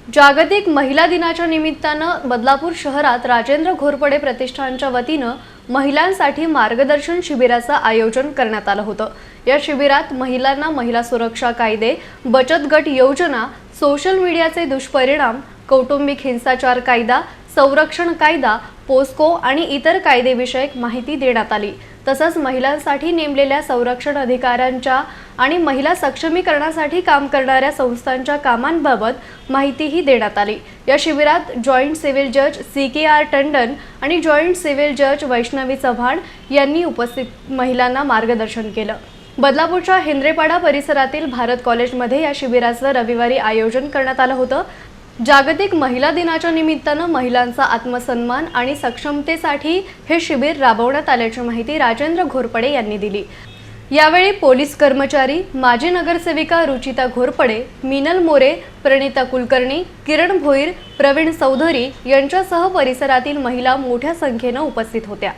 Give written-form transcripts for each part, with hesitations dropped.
जागतिक महिला दिनाच्या निमित्तानं बदलापूर शहरात राजेंद्र घोरपडे प्रतिष्ठानच्या वतीनं महिलांसाठी मार्गदर्शन शिबिराचं आयोजन करण्यात आलं होतं। या शिबिरात महिलांना महिला सुरक्षा कायदे, बचत गट योजना, सोशल मीडियाचे दुष्परिणाम, कौटुंबिक हिंसाचार कायदा, संरक्षण कायदा, पोस्को आणि इतर कायदेविषयक माहिती देण्यात आली। तसंच महिलांसाठी नेमलेल्या संरक्षण अधिकाऱ्यांच्या आणि महिला सक्षमीकरणासाठी काम करणाऱ्या संस्थांच्या कामांबाबत माहितीही देण्यात आली। या शिबिरात जॉइंट सिव्हिल जज CKR टंडन आणि जॉइंट सिव्हिल जज वैष्णवी चव्हाण यांनी उपस्थित महिलांना मार्गदर्शन केलं। बदलापूरच्या हेंद्रेपाडा परिसरातील भारत कॉलेजमध्ये या शिबिराचं रविवारी आयोजन करण्यात आलं होतं। जागतिक महिला दिनाच्या निमित्तानं महिलांचा आत्मसन्मान आणि सक्षमतेसाठी हे शिबिर राबवण्यात आल्याची माहिती राजेंद्र घोरपडे यांनी दिली। यावेळी पोलीस कर्मचारी, माजी नगरसेविका रुचिता घोरपडे, मिनल मोरे, प्रणिता कुलकर्णी, किरण भोईर, प्रवीण चौधरी यांच्यासह परिसरातील महिला मोठ्या संख्येनं उपस्थित होत्या।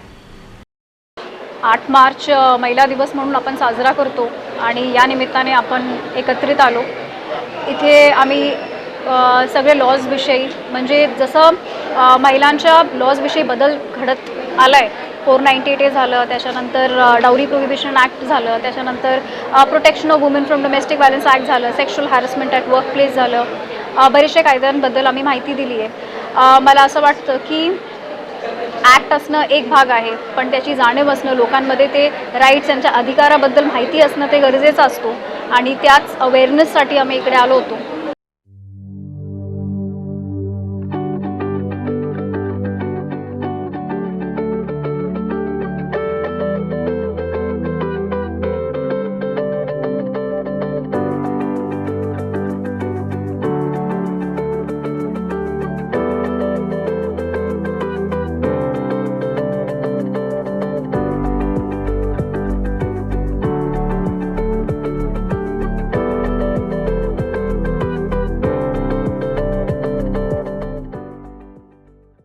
8 मार्च महिला दिवस म्हणून आपण साजरा करतो आणि या निमित्ताने आपण एकत्रित आलो। इथे आम्ही सगळे लॉज विषयी म्हणजे जसं महिलांच्या लॉज विषयी बदल घडत आलाय, 498A झालं, त्याच्यानंतर डाउरी प्रोहिबिशन ॲक्ट झालं, त्याच्यानंतर protection of women from domestic violence act झालं, sexual harassment at work place झालं, बरेचशा कायद्यांबद्दल आम्ही माहिती दिली आहे। मला असं वाटतं की ॲक्ट असणं एक भाग आहे, पण त्याची जाणीव असणं, लोकांमध्ये ते राईट्स, त्यांच्या अधिकाराबद्दल माहिती असणं ते गरजेचं असतो आणि त्याच अवेअरनेससाठी आम्ही इकडे आलो होतो।